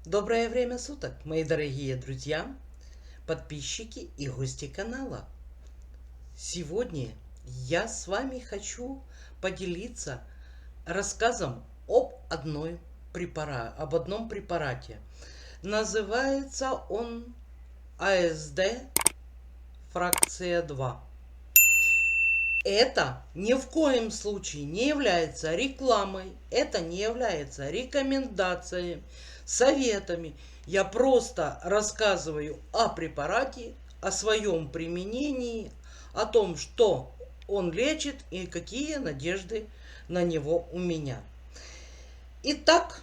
Доброе время суток, мои дорогие друзья, подписчики и гости канала. Сегодня я с вами хочу поделиться рассказом об одном препарате. Называется он АСД фракция 2. Это ни в коем случае не является рекламой, это не является рекомендациями, советами. Я просто рассказываю о препарате, о своем применении, о том, что он лечит и какие надежды на него у меня. Итак,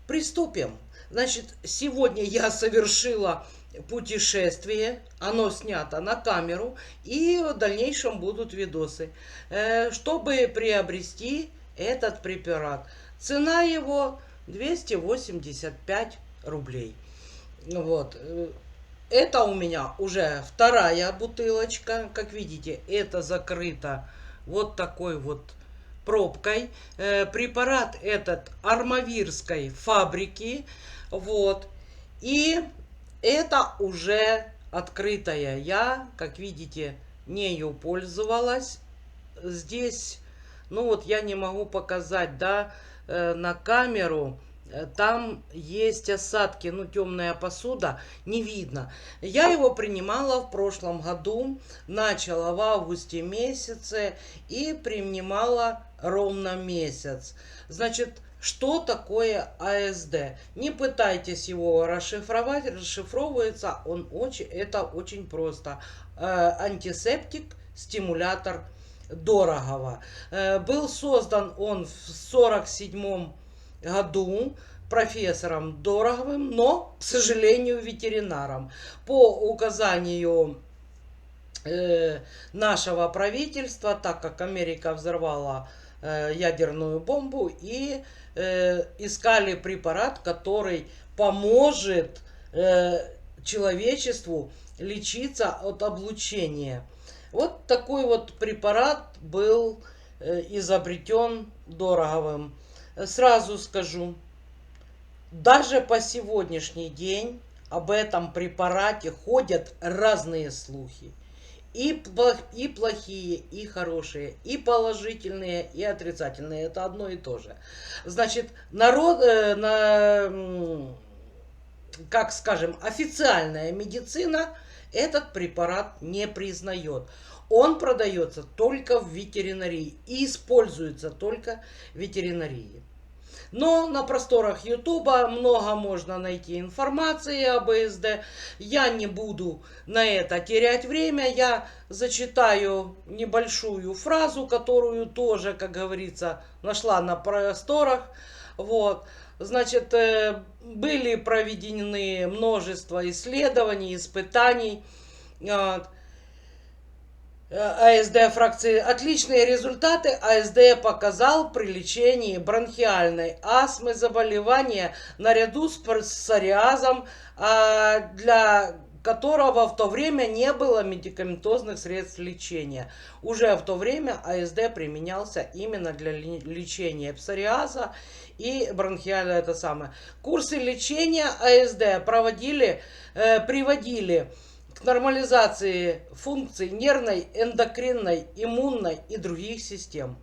приступим. Значит, сегодня я совершила путешествие, оно снято на камеру, и в дальнейшем будут видосы, чтобы приобрести этот препарат. Цена его 285 рублей. Вот. Это у меня уже вторая бутылочка. Как видите, это закрыто вот такой вот пробкой. Препарат этот армавирской фабрики. Вот. И это уже открытая. Я, как видите, нею пользовалась. Здесь, ну вот я не могу показать, да, на камеру. Там есть осадки, ну темная посуда, не видно. Я его принимала в прошлом году, начала в августе месяце и принимала ровно месяц. Значит, что такое АСД? Не пытайтесь его расшифровать, расшифровывается это очень просто. Антисептик, стимулятор дорогого. Был создан он в 1947 году профессором Дороговым, но, к сожалению, ветеринаром. По указанию нашего правительства, так как Америка взорвала ядерную бомбу, и искали препарат, который поможет человечеству лечиться от облучения. Вот такой вот препарат был изобретен Дороговым. Сразу скажу, даже по сегодняшний день об этом препарате ходят разные слухи. И плохие, и хорошие, и положительные, и отрицательные. Это одно и то же. Значит, как скажем, официальная медицина этот препарат не признает. Он продается только в ветеринарии и используется только в ветеринарии. Но на просторах Ютуба много можно найти информации об АСД. Я не буду на это терять время. Я зачитаю небольшую фразу, которую тоже, как говорится, нашла на просторах. Вот. Значит, были проведены множество исследований, испытаний. АСД фракции. Отличные результаты АСД показал при лечении бронхиальной астмы, заболевания наряду с псориазом, для которого в то время не было медикаментозных средств лечения. Уже в то время АСД применялся именно для лечения псориаза и бронхиальной это самое. Курсы лечения АСД приводили к нормализации функций нервной, эндокринной, иммунной и других систем.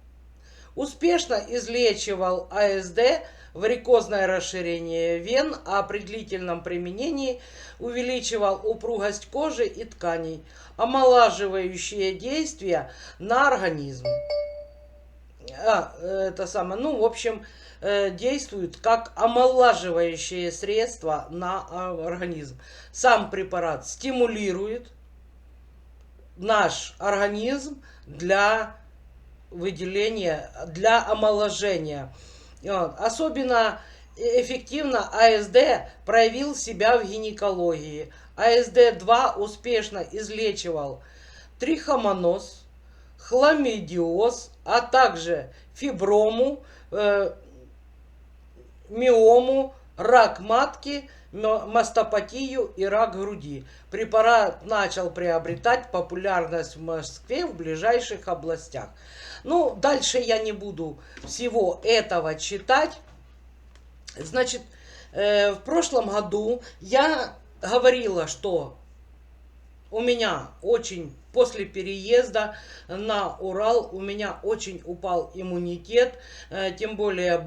Успешно излечивал АСД варикозное расширение вен, а при длительном применении увеличивал упругость кожи и тканей, омолаживающее действие на организм. В общем, действует как омолаживающее средство на организм. Сам препарат стимулирует наш организм для выделения, для омоложения. Особенно эффективно АСД проявил себя в гинекологии. АСД-2 успешно излечивал трихомоноз, хламидиоз, а также фиброму, миому, рак матки, мастопатию и рак груди. Препарат начал приобретать популярность в Москве в ближайших областях. Ну, дальше я не буду всего этого читать. Значит, В прошлом году я говорила, что у меня очень, после переезда на Урал, у меня очень упал иммунитет. Тем более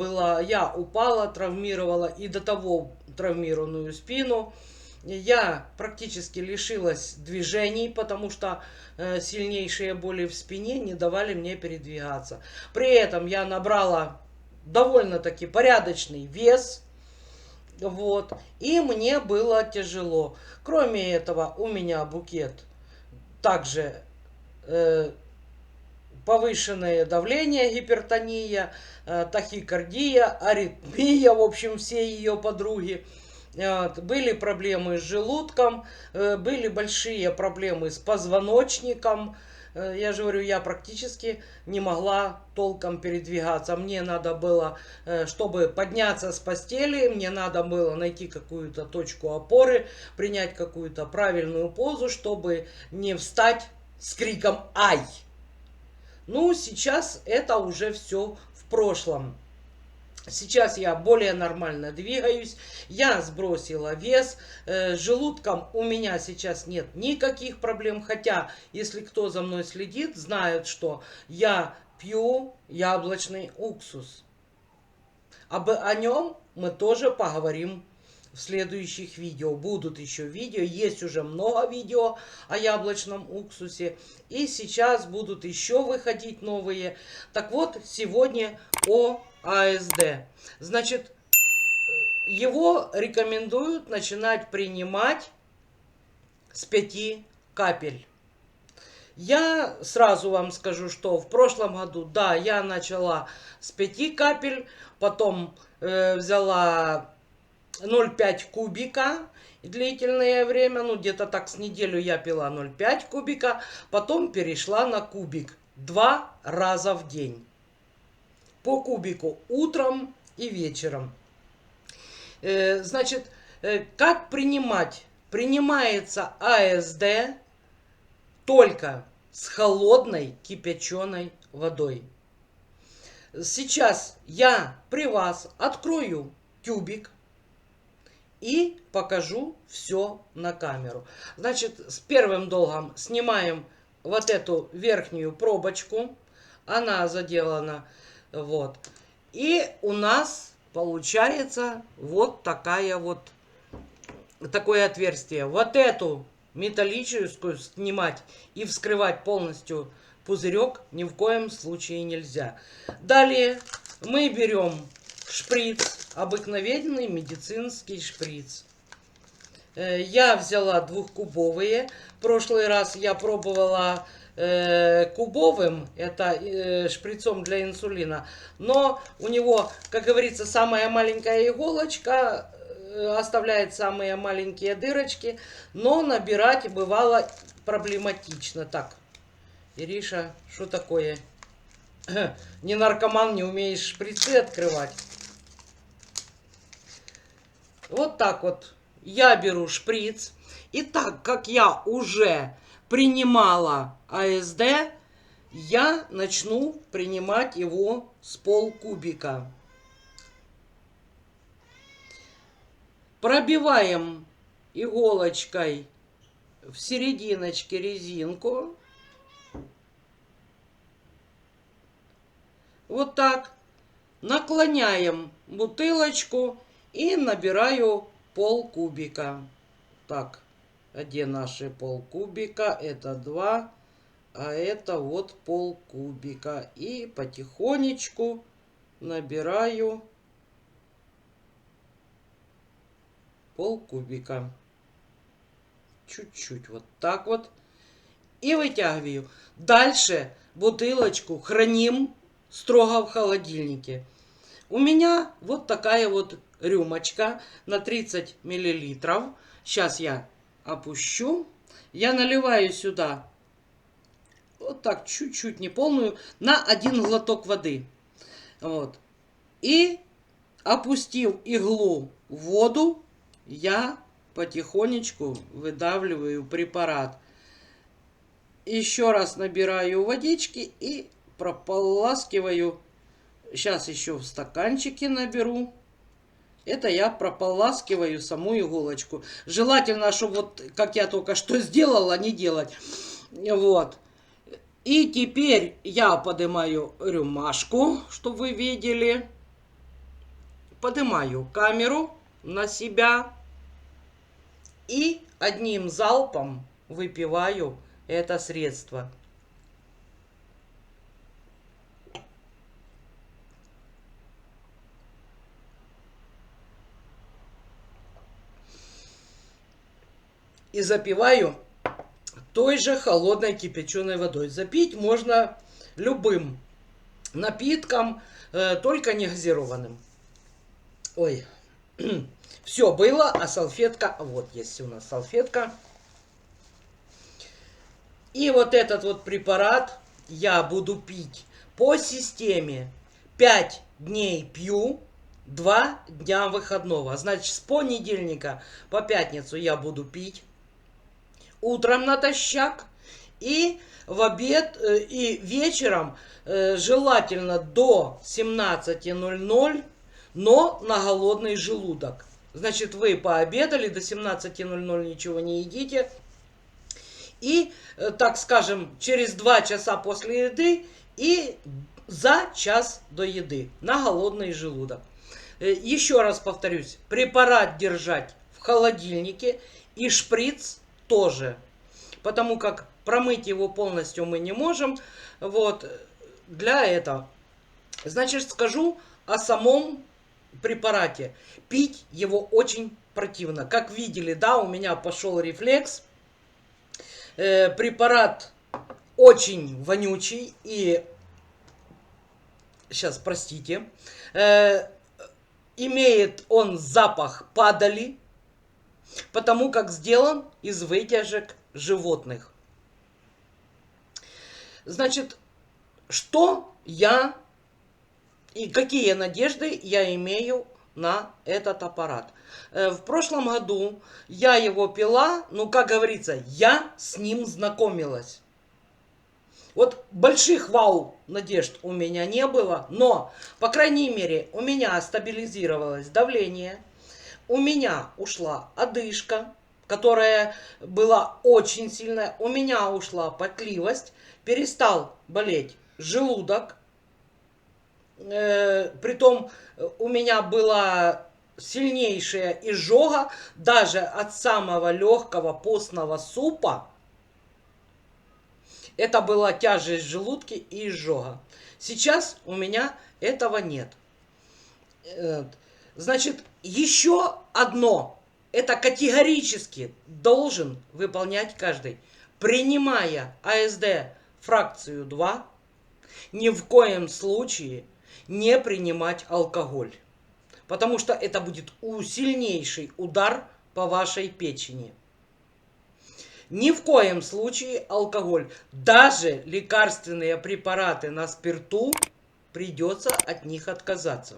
я упала, травмировала и до того травмированную спину. Я практически лишилась движений, потому что сильнейшие боли в спине не давали мне передвигаться. При этом я набрала довольно-таки порядочный вес. Вот. И мне было тяжело. Кроме этого, у меня букет также повышенное давление, гипертония, тахикардия, аритмия, в общем, все ее подруги. Были проблемы с желудком, были большие проблемы с позвоночником. Я же говорю, я практически не могла толком передвигаться. Мне надо было, чтобы подняться с постели, мне надо было найти какую-то точку опоры, принять какую-то правильную позу, чтобы не встать с криком «Ай!». Ну, сейчас это уже все в прошлом. Сейчас я более нормально двигаюсь, я сбросила вес, с желудком у меня сейчас нет никаких проблем, хотя, если кто за мной следит, знает, что я пью яблочный уксус. О нем мы тоже поговорим в следующих видео. Будут еще видео, есть уже много видео о яблочном уксусе. И сейчас будут еще выходить новые. Так вот, сегодня о АСД. Значит, его рекомендуют начинать принимать с 5 капель. Я сразу вам скажу, что в прошлом году, да, я начала с 5 капель, потом взяла 0,5 кубика длительное время, ну где-то так с неделю я пила 0,5 кубика, потом перешла на кубик 2 раза в день. По кубику утром и вечером. Значит, как принимать? Принимается АСД только с холодной кипяченой водой. Сейчас я при вас открою тюбик и покажу все на камеру. Значит, с первым долгом снимаем вот эту верхнюю пробочку. Она заделана. Вот. И у нас получается вот такое отверстие. Вот эту металлическую снимать и вскрывать полностью пузырек ни в коем случае нельзя. Далее мы берем шприц, обыкновенный медицинский шприц. Я взяла 2-кубовые. В прошлый раз я пробовала кубовым, это шприцом для инсулина, но у него, как говорится, самая маленькая иголочка оставляет самые маленькие дырочки, но набирать бывало проблематично. Так, Ириша, что такое? Не наркоман, не умеешь шприцы открывать. Вот так вот я беру шприц, и так как я уже принимала АСД, я начну принимать его с полкубика. Пробиваем иголочкой в серединочке резинку. Вот так. Наклоняем бутылочку и набираю полкубика. Так. Где наши полкубика? Это 2, а это вот полкубика. И потихонечку набираю полкубика. Чуть-чуть вот так вот. И вытягиваю. Дальше бутылочку храним строго в холодильнике. У меня вот такая вот рюмочка на 30 миллилитров. Сейчас я опущу. Я наливаю сюда вот так чуть-чуть, не полную, на 1 глоток воды. Вот. И опустив иглу в воду, я потихонечку выдавливаю препарат. Еще раз набираю водички и прополаскиваю. Сейчас еще в стаканчике наберу. Это я прополаскиваю саму иголочку. Желательно, чтобы вот, как я только что сделала, не делать. Вот. И теперь я поднимаю рюмашку, чтобы вы видели. Поднимаю камеру на себя. И одним залпом выпиваю это средство. И запиваю той же холодной кипяченой водой. Запить можно любым напитком, только не газированным. Ой, все было, а салфетка, вот есть у нас салфетка. И вот этот вот препарат я буду пить по системе 5 дней пью, 2 дня выходного. Значит, с понедельника по пятницу я буду пить. Утром натощак и в обед, и вечером, желательно до 17:00, но на голодный желудок. Значит, вы пообедали, до 17:00 ничего не едите. И, так скажем, через 2 часа после еды и за час до еды на голодный желудок. Еще раз повторюсь, препарат держать в холодильнике и шприц тоже. Потому как промыть его полностью мы не можем. Вот, для этого. Значит, скажу о самом препарате. Пить его очень противно. Как видели, да, у меня пошел рефлекс. Препарат очень вонючий и, сейчас, простите, имеет он запах падали, потому как сделан из вытяжек животных. Значит, что я и какие надежды я имею на этот аппарат? В прошлом году я его пила, ну, как говорится, я с ним знакомилась. Вот больших вау надежд у меня не было, но, по крайней мере, у меня стабилизировалось давление, у меня ушла одышка, которая была очень сильная, у меня ушла потливость, перестал болеть желудок, притом у меня была сильнейшая изжога даже от самого легкого постного супа. Это была тяжесть в желудке и изжога. Сейчас у меня этого нет. Значит, еще одно. Это категорически должен выполнять каждый. Принимая АСД фракцию 2, ни в коем случае не принимать алкоголь. Потому что это будет сильнейший удар по вашей печени. Ни в коем случае алкоголь. Даже лекарственные препараты на спирту, придется от них отказаться.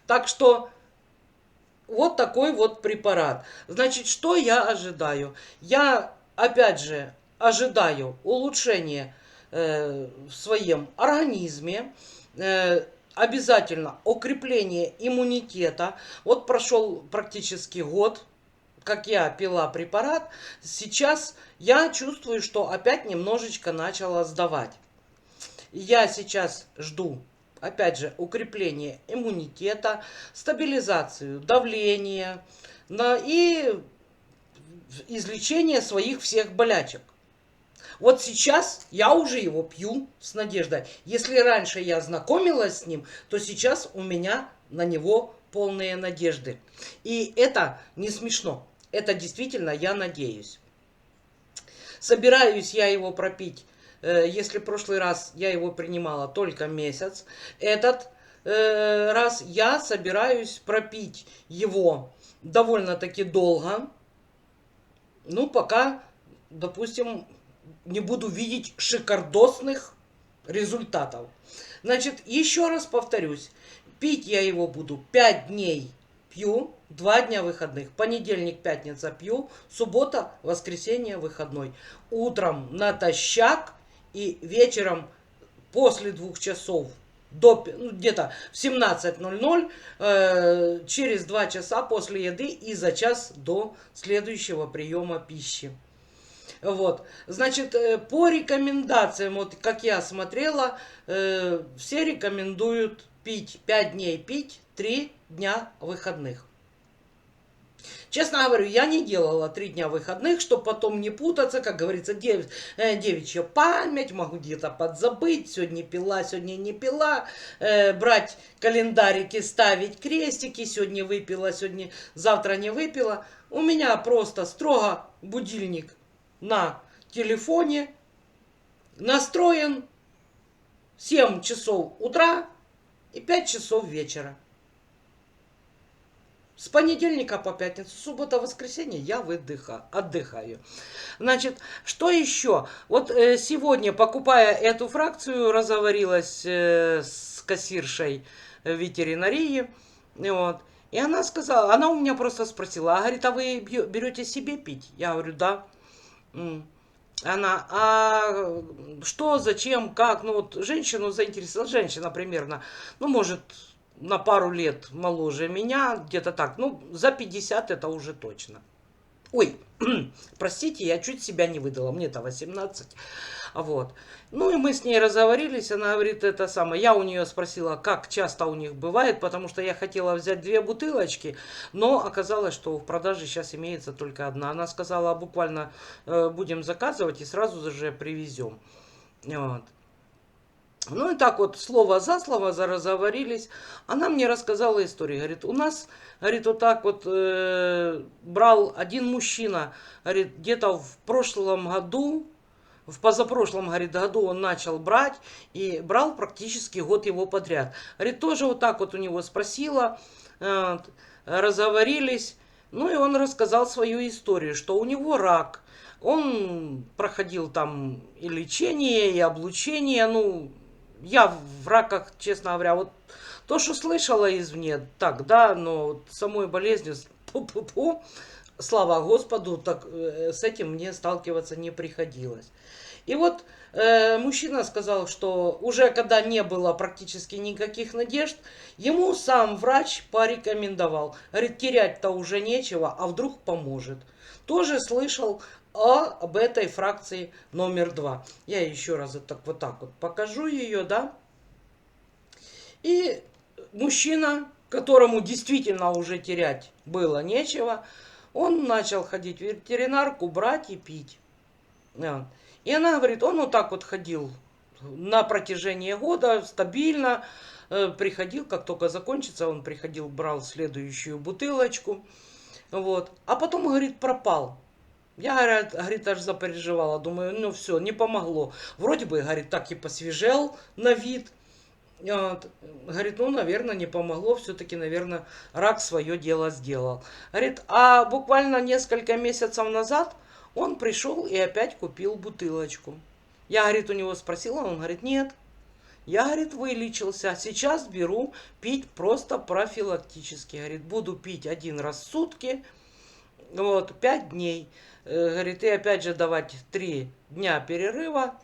Так что вот такой вот препарат. Значит, что я ожидаю? Я, опять же, ожидаю улучшения в своем организме, обязательно укрепление иммунитета. Вот прошел практически год, как я пила препарат. Сейчас я чувствую, что опять немножечко начала сдавать. Я сейчас жду, опять же, укрепление иммунитета, стабилизацию давления и излечение своих всех болячек. Вот сейчас я уже его пью с надеждой. Если раньше я знакомилась с ним, то сейчас у меня на него полные надежды. И это не смешно. Это действительно я надеюсь. Собираюсь я его пропить. Если в прошлый раз я его принимала только месяц, этот раз я собираюсь пропить его довольно-таки долго. Ну, пока, допустим, не буду видеть шикардосных результатов. Значит, еще раз повторюсь. Пить я его буду 5 дней пью, 2 дня выходных. Понедельник, пятница пью, суббота, воскресенье, выходной. Утром натощак и вечером после 2 часов где-то в 17:00, через 2 часа после еды и за час до следующего приема пищи. Вот, значит, по рекомендациям, вот как я смотрела, все рекомендуют пить 5 дней пить, 3 дня выходных. Честно говорю, я не делала 3 дня выходных, чтобы потом не путаться, как говорится, девичья память, могу где-то подзабыть, сегодня пила, сегодня не пила, брать календарики, ставить крестики, сегодня выпила, завтра не выпила. У меня просто строго будильник на телефоне настроен 7 часов утра и 5 часов вечера. С понедельника по пятницу, суббота, воскресенье я отдыхаю. Значит, что еще? Вот сегодня, покупая эту фракцию, разговорилась с кассиршей ветеринарии. Вот, и она сказала, она у меня просто спросила, говорит, а вы берете себе пить? Я говорю, да. Она, а что, зачем, как? Ну вот женщину заинтересовала, женщина примерно, ну может на пару лет моложе меня, где-то так, ну за 50 это уже точно. Ой, простите, я чуть себя не выдала, мне-то 18. Вот. Ну и мы с ней разговорились, она говорит, это самое. Я у нее спросила, как часто у них бывает, потому что я хотела взять 2 бутылочки, но оказалось, что в продаже сейчас имеется только одна. Она сказала, буквально будем заказывать и сразу же привезем. Вот. Ну и так вот, слово за слово разговорились. Она мне рассказала историю. Говорит, у нас, говорит, вот так вот брал один мужчина, говорит, где-то в прошлом году, в позапрошлом, говорит, году он начал брать и брал практически год его подряд. Говорит, тоже вот так вот у него спросила, разговорились. Ну и он рассказал свою историю, что у него рак. Он проходил там и лечение, и облучение, ну... Я в раках, честно говоря, вот то, что слышала извне, так, да, но самой болезнью, слава Господу, так, с этим мне сталкиваться не приходилось. И вот мужчина сказал, что уже когда не было практически никаких надежд, ему сам врач порекомендовал. Говорит, терять-то уже нечего, а вдруг поможет. Тоже слышал об этой фракции номер 2. Я еще раз вот так вот покажу ее, да. И мужчина, которому действительно уже терять было нечего, он начал ходить в ветеринарку, брать и пить. И она говорит, он вот так вот ходил на протяжении года, стабильно, приходил, как только закончится, он приходил, брал следующую бутылочку. Вот. А потом, говорит, пропал. Я, говорит, аж запереживала, думаю, ну все, не помогло. Вроде бы, говорит, так и посвежел на вид. Вот. Говорит, ну, наверное, не помогло, все-таки, наверное, рак свое дело сделал. Говорит, а буквально несколько месяцев назад он пришел и опять купил бутылочку. Я, говорит, у него спросила, он говорит, нет. Я, говорит, вылечился, сейчас беру пить просто профилактически. Говорит, буду пить 1 раз в сутки, вот, 5 дней. Говорит, и опять же давать 3 дня перерыва,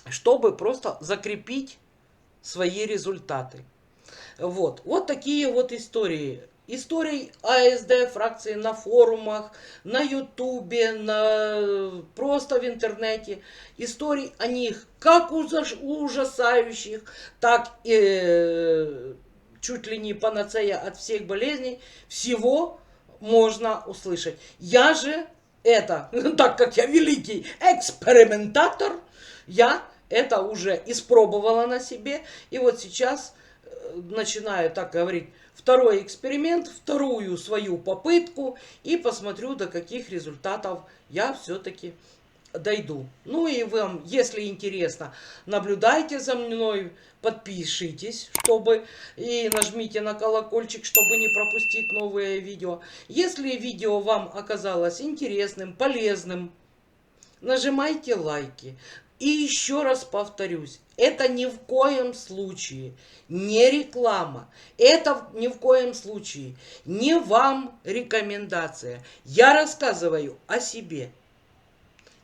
чтобы просто закрепить свои результаты. Вот, вот такие вот истории. Историй АСД фракции на форумах, на ютубе, просто в интернете. Историй о них как ужасающих, так и чуть ли не панацея от всех болезней. Всего можно услышать. Я же это, так как я великий экспериментатор, я это уже испробовала на себе. И вот сейчас начинаю, так говорить, второй эксперимент, вторую свою попытку. И посмотрю, до каких результатов я все-таки дойду. Ну и вам, если интересно, наблюдайте за мной, подпишитесь, чтобы и нажмите на колокольчик, чтобы не пропустить новые видео. Если видео вам оказалось интересным, полезным, нажимайте лайки. И еще раз повторюсь, это ни в коем случае не реклама, это ни в коем случае не вам рекомендация. Я рассказываю о себе.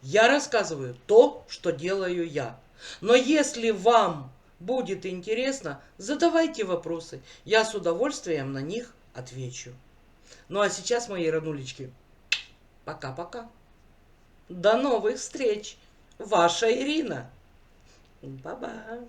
Я рассказываю то, что делаю я. Но если вам Будет интересно, задавайте вопросы. Я с удовольствием на них отвечу. Ну а сейчас, мои роднулечки, пока-пока. До новых встреч. Ваша Ирина. Ба-ба.